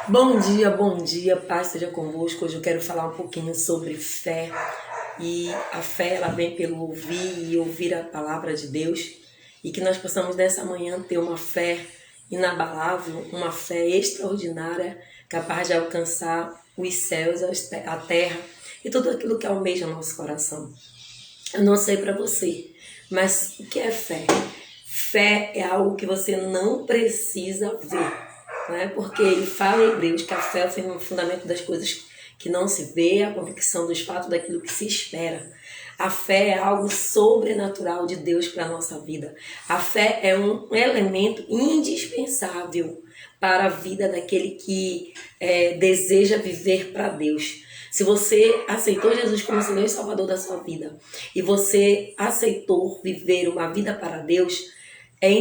Bom dia, paz seja convosco. Hoje eu quero falar um pouquinho sobre fé. E a fé, ela vem pelo ouvir e ouvir a palavra de Deus. E que nós possamos nessa manhã ter uma fé inabalável, uma fé extraordinária, capaz de alcançar os céus, a terra e tudo aquilo que almeja o nosso coração. Eu não sei para você, mas o que é fé? Fé é algo que você não precisa ver, né? Porque ele fala em Hebreus que a fé é o fundamento das coisas que não se vê, a convicção dos fatos daquilo que se espera. A fé é algo sobrenatural de Deus para a nossa vida. A fé é um elemento indispensável para a vida daquele que deseja viver para Deus. Se você aceitou Jesus como Senhor e Salvador da sua vida e você aceitou viver uma vida para Deus, é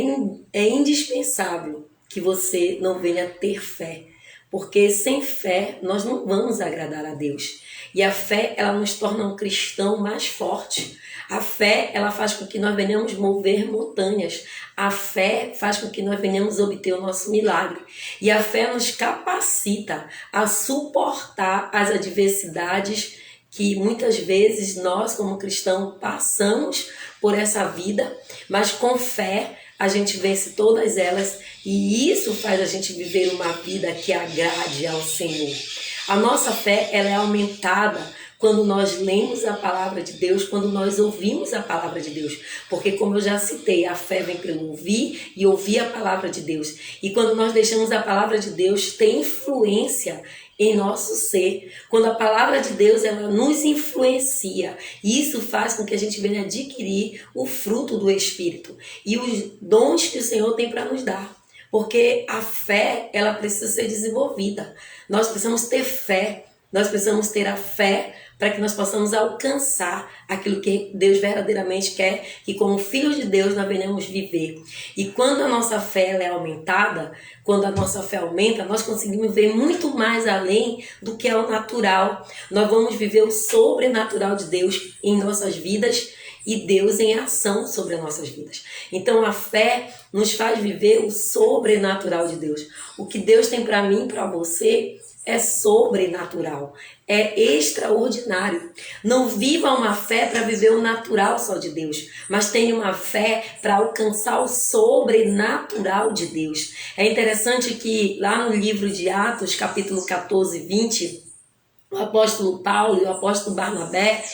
indispensável que você não venha ter fé, porque sem fé nós não vamos agradar a Deus. E a fé, ela nos torna um cristão mais forte. A fé, ela faz com que nós venhamos mover montanhas. A fé faz com que nós venhamos obter o nosso milagre. E a fé nos capacita a suportar as adversidades que muitas vezes nós, como cristãos, passamos por essa vida, mas com fé a gente vence todas elas e isso faz a gente viver uma vida que agrade ao Senhor. A nossa fé, ela é aumentada quando nós lemos a palavra de Deus, quando nós ouvimos a palavra de Deus. Porque, como eu já citei, a fé vem pelo ouvir e ouvir a palavra de Deus. E quando nós deixamos a palavra de Deus ter influência em nosso ser, quando a palavra de Deus ela nos influencia, e isso faz com que a gente venha adquirir o fruto do Espírito e os dons que o Senhor tem para nos dar. Porque a fé, ela precisa ser desenvolvida. Nós precisamos ter fé, nós precisamos ter a fé para que nós possamos alcançar aquilo que Deus verdadeiramente quer, que como filhos de Deus nós venhamos viver. E quando a nossa fé ela é aumentada, quando a nossa fé aumenta, nós conseguimos ver muito mais além do que é o natural. Nós vamos viver o sobrenatural de Deus em nossas vidas e Deus em ação sobre as nossas vidas. Então a fé nos faz viver o sobrenatural de Deus. O que Deus tem para mim e para você é sobrenatural, é extraordinário. Não viva uma fé para viver o natural só de Deus, mas tenha uma fé para alcançar o sobrenatural de Deus. É interessante que lá no livro de Atos, capítulo 14, 20, o apóstolo Paulo e o apóstolo Barnabé,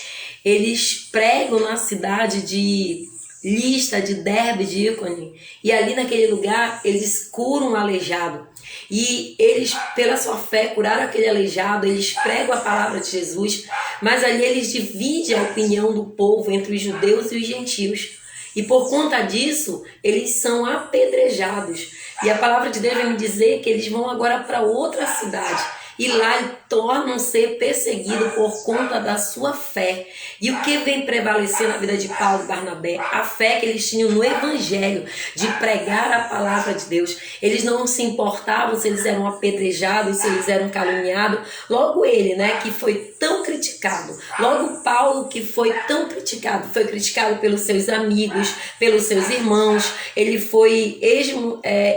eles pregam na cidade de Listra, de Derbe, de Ícone, e ali naquele lugar eles curam um aleijado. E eles, pela sua fé, curaram aquele aleijado, eles pregam a palavra de Jesus, mas ali eles dividem a opinião do povo entre os judeus e os gentios. E por conta disso, eles são apedrejados. E a palavra de Deus vai me dizer que eles vão agora para outra cidade. E lá tornam ser perseguidos por conta da sua fé. E o que vem prevalecer na vida de Paulo e Barnabé? A fé que eles tinham no evangelho, de pregar a palavra de Deus. Eles não se importavam se eles eram apedrejados, se eles eram caluniados. Logo ele, né, que foi tão criticado. Logo Paulo, que foi tão criticado. Foi criticado pelos seus amigos, pelos seus irmãos. Ele foi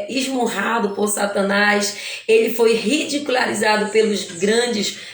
esmurrado por Satanás. Ele foi ridicularizado pelos grandes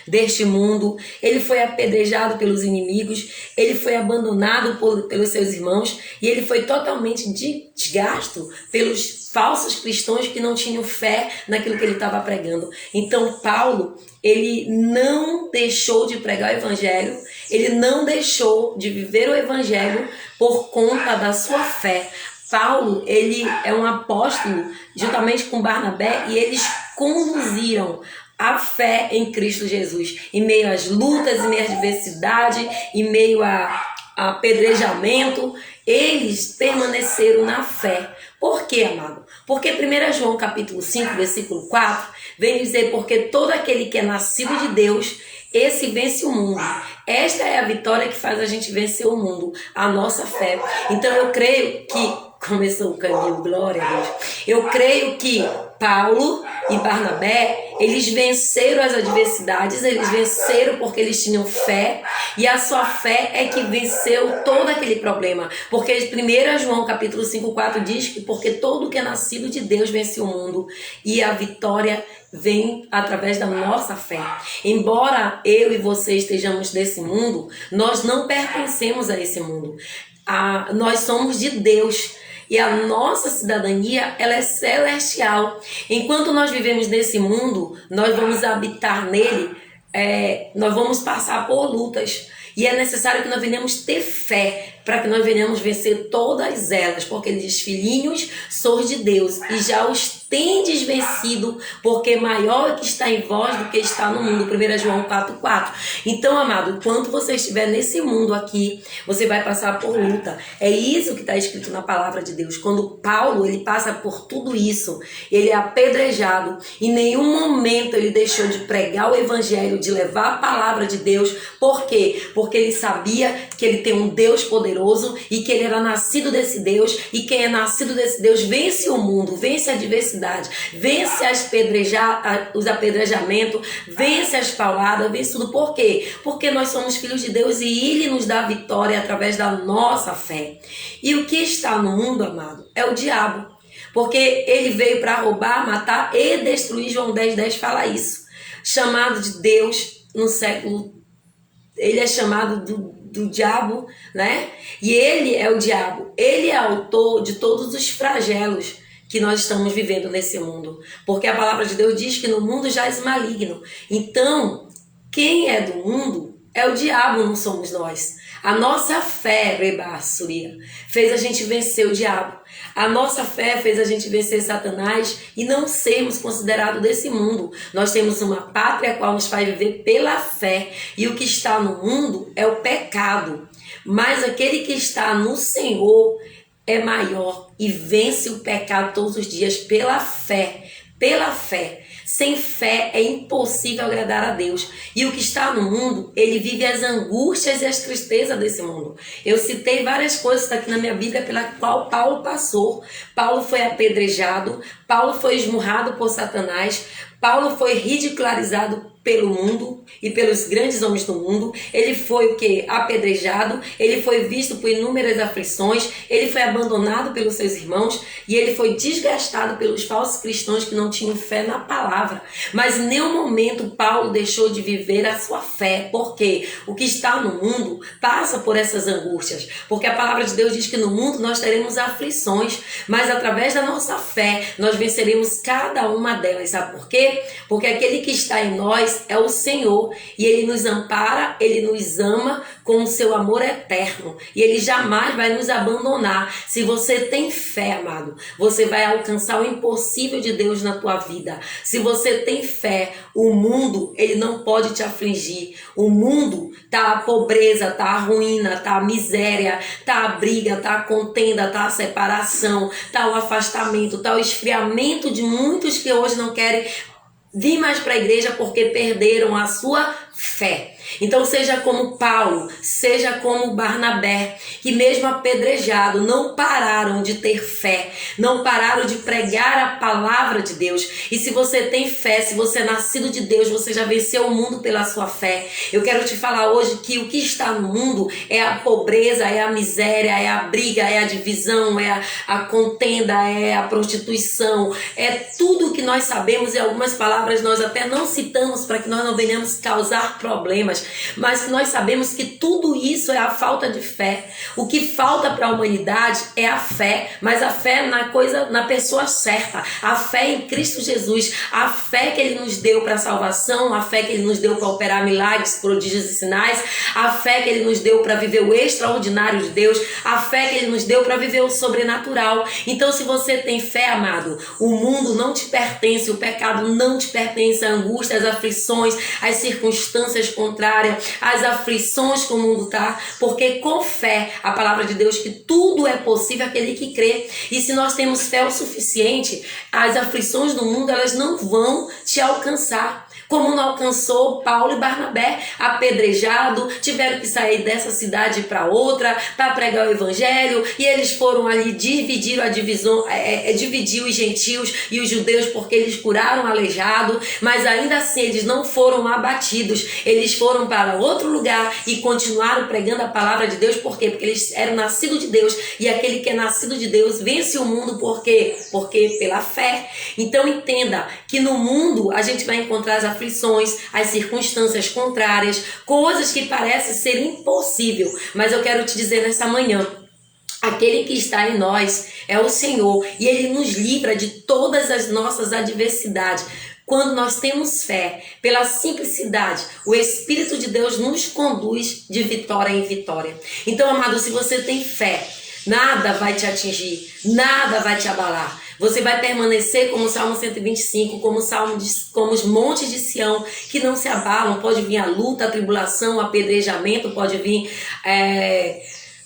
deste mundo, ele foi apedrejado pelos inimigos, ele foi abandonado pelos seus irmãos e ele foi totalmente desgasto pelos falsos cristãos que não tinham fé naquilo que ele estava pregando. Então Paulo, ele não deixou de pregar o evangelho, ele não deixou de viver o evangelho por conta da sua fé. Paulo, ele é um apóstolo juntamente com Barnabé e eles conduziram a fé em Cristo Jesus, em meio às lutas, em meio à adversidade, em meio a apedrejamento, eles permaneceram na fé. Por quê, amado? Porque 1 João capítulo 5, versículo 4, vem dizer, porque todo aquele que é nascido de Deus, esse vence o mundo. Esta é a vitória que faz a gente vencer o mundo, a nossa fé. Então eu creio que começou o caminho, glória a Deus. Eu creio que Paulo e Barnabé, eles venceram as adversidades, eles venceram porque eles tinham fé, e a sua fé é que venceu todo aquele problema. Porque 1 João capítulo 5:4 diz que porque todo que é nascido de Deus vence o mundo, e a vitória vem através da nossa fé. Embora eu e você estejamos nesse mundo, nós não pertencemos a esse mundo. Nós somos de Deus. E a nossa cidadania, ela é celestial. Enquanto nós vivemos nesse mundo, nós vamos habitar nele, nós vamos passar por lutas. E é necessário que nós venhamos ter fé para que nós venhamos vencer todas elas. Porque ele diz, filhinhos, sois de Deus e já os tendes vencido, porque maior é que está em vós do que está no mundo. 1 João 4:4. Então, amado, enquanto você estiver nesse mundo aqui, você vai passar por luta. É isso que está escrito na palavra de Deus. Quando Paulo, ele passa por tudo isso, ele é apedrejado. Em nenhum momento ele deixou de pregar o evangelho, de levar a palavra de Deus. Por quê? Porque ele sabia que ele tem um Deus poderoso e que ele era nascido desse Deus. E quem é nascido desse Deus vence o mundo, vence a adversidade, vence os apedrejamentos, vence as pauladas, vence tudo. Por quê? Porque nós somos filhos de Deus e Ele nos dá vitória através da nossa fé. E o que está no mundo, amado, é o diabo. Porque ele veio para roubar, matar e destruir. João 10:10 fala isso. Chamado de Deus no século, ele é chamado do diabo, né? E ele é o diabo. Ele é autor de todos os flagelos que nós estamos vivendo nesse mundo. Porque a palavra de Deus diz que no mundo jaz maligno. Então, quem é do mundo é o diabo, não somos nós. A nossa fé, Rebassuria, fez a gente vencer o diabo. A nossa fé fez a gente vencer Satanás e não sermos considerados desse mundo. Nós temos uma pátria a qual nos faz viver pela fé. E o que está no mundo é o pecado. Mas aquele que está no Senhor é maior e vence o pecado todos os dias pela fé. Pela fé. Sem fé é impossível agradar a Deus. E o que está no mundo, ele vive as angústias e as tristezas desse mundo. Eu citei várias coisas aqui na minha Bíblia pela qual Paulo passou. Paulo foi apedrejado, Paulo foi esmurrado por Satanás, Paulo foi ridicularizado pelo mundo e pelos grandes homens do mundo. Ele foi o quê? Apedrejado, ele foi visto por inúmeras aflições, ele foi abandonado pelos seus irmãos e ele foi desgastado pelos falsos cristãos que não tinham fé na palavra. Mas em nenhum momento Paulo deixou de viver a sua fé, porque o que está no mundo passa por essas angústias, porque a palavra de Deus diz que no mundo nós teremos aflições, mas através da nossa fé nós venceremos cada uma delas. Sabe por quê? Porque aquele que está em nós é o Senhor e Ele nos ampara, Ele nos ama com o seu amor eterno e Ele jamais vai nos abandonar. Se você tem fé, amado, você vai alcançar o impossível de Deus na tua vida. Se você tem fé, o mundo, ele não pode te afligir. O mundo tá a pobreza, tá a ruína, tá a miséria, tá a briga, tá a contenda, tá a separação, tá o afastamento, tá o esfriamento de muitos que hoje não querem vir mais para a igreja porque perderam a sua fé. Então seja como Paulo, seja como Barnabé, que mesmo apedrejado não pararam de ter fé, não pararam de pregar a palavra de Deus. E se você tem fé, se você é nascido de Deus, você já venceu o mundo pela sua fé. Eu quero te falar hoje que o que está no mundo é a pobreza, é a miséria, é a briga, é a divisão, é a contenda, é a prostituição, é tudo que nós sabemos e algumas palavras nós até não citamos para que nós não venhamos causar problemas. Mas nós sabemos que tudo isso é a falta de fé. O que falta para a humanidade é a fé, mas a fé na pessoa certa, a fé em Cristo Jesus, a fé que Ele nos deu para a salvação, a fé que Ele nos deu para operar milagres, prodígios e sinais, a fé que Ele nos deu para viver o extraordinário de Deus, a fé que Ele nos deu para viver o sobrenatural. Então, se você tem fé, amado, o mundo não te pertence, o pecado não te pertence, a angústia, as aflições, as circunstâncias contrárias, as aflições que o mundo está, porque com fé, a palavra de Deus, que tudo é possível aquele que crê. E se nós temos fé o suficiente, as aflições do mundo, elas não vão te alcançar. como não alcançou Paulo e Barnabé, apedrejado, tiveram que sair dessa cidade para outra para pregar o evangelho, e eles foram ali dividir os gentios e os judeus, porque eles curaram o aleijado, mas ainda assim eles não foram abatidos, eles foram para outro lugar e continuaram pregando a palavra de Deus. Por quê? Porque eles eram nascidos de Deus, e aquele que é nascido de Deus vence o mundo. Por quê? Porque pela fé. Então entenda que no mundo a gente vai encontrar as aflições, as circunstâncias contrárias, coisas que parecem ser impossível, mas eu quero te dizer nessa manhã, aquele que está em nós é o Senhor, e Ele nos livra de todas as nossas adversidades. Quando nós temos fé, pela simplicidade, o Espírito de Deus nos conduz de vitória em vitória. Então, amado, se você tem fé, nada vai te atingir, nada vai te abalar. Você vai permanecer como o Salmo 125, como os montes de Sião, que não se abalam. Pode vir a luta, a tribulação, o apedrejamento, pode vir...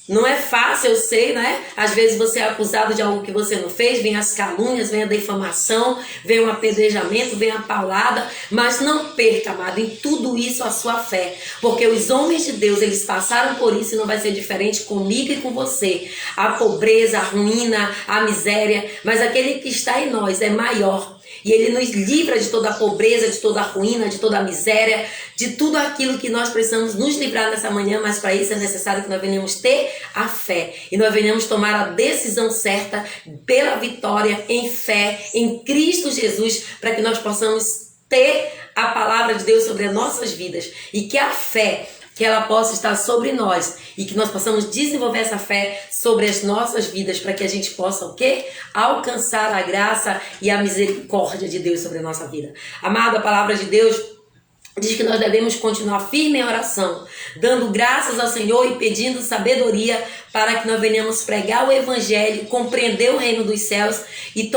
Não é fácil, eu sei, né? Às vezes você é acusado de algo que você não fez, vem as calúnias, vem a difamação, vem o apedrejamento, vem a paulada, mas não perca, amado, em tudo isso a sua fé, porque os homens de Deus, eles passaram por isso e não vai ser diferente comigo e com você. A pobreza, a ruína, a miséria, mas aquele que está em nós é maior. E Ele nos livra de toda a pobreza, de toda a ruína, de toda a miséria, de tudo aquilo que nós precisamos nos livrar nessa manhã, mas para isso é necessário que nós venhamos ter a fé. E nós venhamos tomar a decisão certa pela vitória em fé, em Cristo Jesus, para que nós possamos ter a palavra de Deus sobre as nossas vidas. E que a fé, que ela possa estar sobre nós e que nós possamos desenvolver essa fé sobre as nossas vidas, para que a gente possa o quê? Alcançar a graça e a misericórdia de Deus sobre a nossa vida. Amado, a palavra de Deus diz que nós devemos continuar firme em oração, dando graças ao Senhor e pedindo sabedoria para que nós venhamos pregar o Evangelho, compreender o reino dos céus e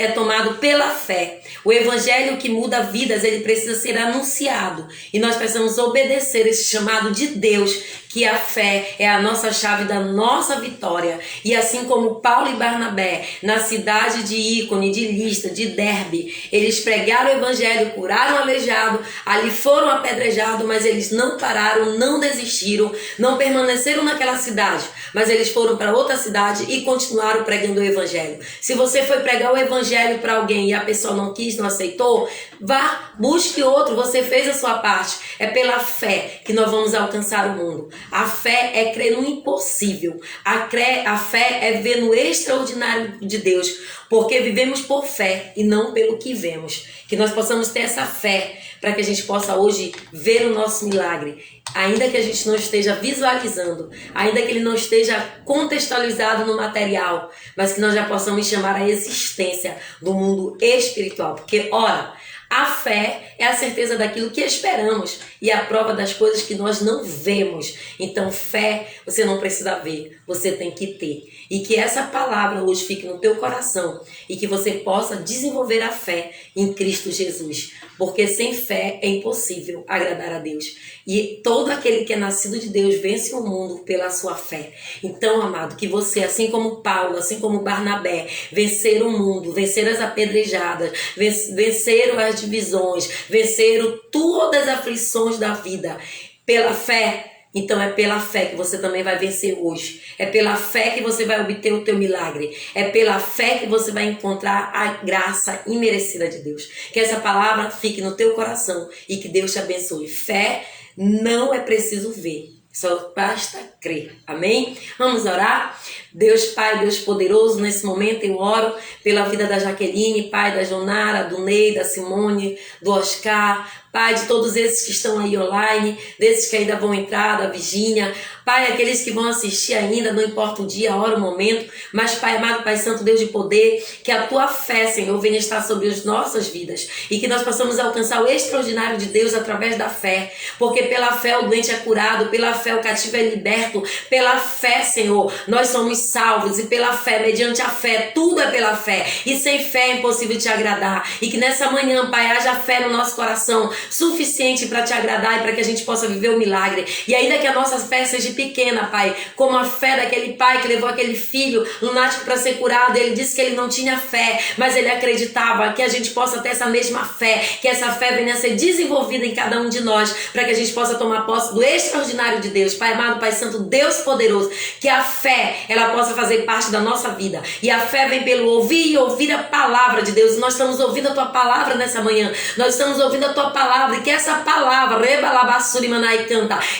é tomado pela fé. O Evangelho que muda vidas, ele precisa ser anunciado e nós precisamos obedecer esse chamado de Deus, que a fé é a nossa chave da nossa vitória. E assim como Paulo e Barnabé, na cidade de Ícone, de Listra, de Derbe, eles pregaram o Evangelho, curaram o aleijado, ali foram apedrejados, mas eles não pararam, não desistiram, não permaneceram naquela cidade, mas eles foram para outra cidade e continuaram pregando o Evangelho. Se você foi pregar o Evangelho para alguém e a pessoa não quis, não aceitou, vá, busque outro, você fez a sua parte. É pela fé que nós vamos alcançar o mundo. A fé é crer no impossível. A fé é ver no extraordinário de Deus, porque vivemos por fé e não pelo que vemos. Que nós possamos ter essa fé para que a gente possa hoje ver o nosso milagre, ainda que a gente não esteja visualizando, ainda que ele não esteja contextualizado no material, mas que nós já possamos chamar a existência do mundo espiritual, porque, ora, a fé é a certeza daquilo que esperamos e a prova das coisas que nós não vemos. Então, fé você não precisa ver, você tem que ter. E que essa palavra hoje fique no teu coração e que você possa desenvolver a fé em Cristo Jesus. Porque sem fé é impossível agradar a Deus. E todo aquele que é nascido de Deus vence o mundo pela sua fé. Então, amado, que você, assim como Paulo, assim como Barnabé, venceram o mundo, venceram as apedrejadas, venceram as divisões, venceram todas as aflições da vida pela fé. Então é pela fé que você também vai vencer hoje. É pela fé que você vai obter o teu milagre. É pela fé que você vai encontrar a graça imerecida de Deus. Que essa palavra fique no teu coração e que Deus te abençoe. Fé não é preciso ver, só basta crer. Amém? Vamos orar? Deus Pai, Deus poderoso, nesse momento eu oro pela vida da Jaqueline, Pai, da Jonara, do Ney, da Simone, do Oscar, Pai, de todos esses que estão aí online, desses que ainda vão entrar, da Virgínia, Pai, aqueles que vão assistir ainda, não importa o dia, a hora, o momento, mas Pai amado, Pai Santo, Deus de poder, que a Tua fé, Senhor, venha estar sobre as nossas vidas e que nós possamos alcançar o extraordinário de Deus através da fé, porque pela fé o doente é curado, pela fé o cativo é liberto, certo pela fé, Senhor. Nós somos salvos e pela fé, mediante a fé, tudo é pela fé. E sem fé é impossível te agradar. E que nessa manhã, Pai, haja fé no nosso coração suficiente para te agradar e para que a gente possa viver o milagre. E ainda que a nossa fé seja pequena, Pai, como a fé daquele pai que levou aquele filho lunático para ser curado, ele disse que ele não tinha fé, mas ele acreditava. Que a gente possa ter essa mesma fé, que essa fé venha a ser desenvolvida em cada um de nós, para que a gente possa tomar posse do extraordinário de Deus. Pai amado, Pai santo, Deus poderoso, que a fé, ela possa fazer parte da nossa vida. E a fé vem pelo ouvir e ouvir a palavra de Deus. E nós estamos ouvindo a tua palavra nessa manhã. Nós estamos ouvindo a tua palavra, e que essa palavra,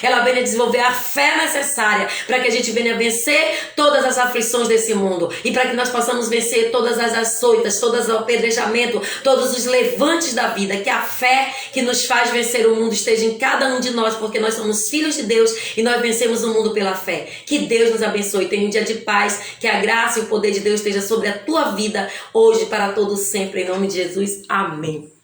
ela venha desenvolver a fé necessária para que a gente venha vencer todas as aflições desse mundo, e para que nós possamos vencer todas as açoitas, todos os apedrejamentos, todos os levantes da vida. Que a fé que nos faz vencer o mundo esteja em cada um de nós, porque nós somos filhos de Deus e nós vencemos o mundo pela fé. Que Deus nos abençoe. Tenha um dia de paz, que a graça e o poder de Deus esteja sobre a tua vida hoje, para todos sempre, em nome de Jesus. Amém.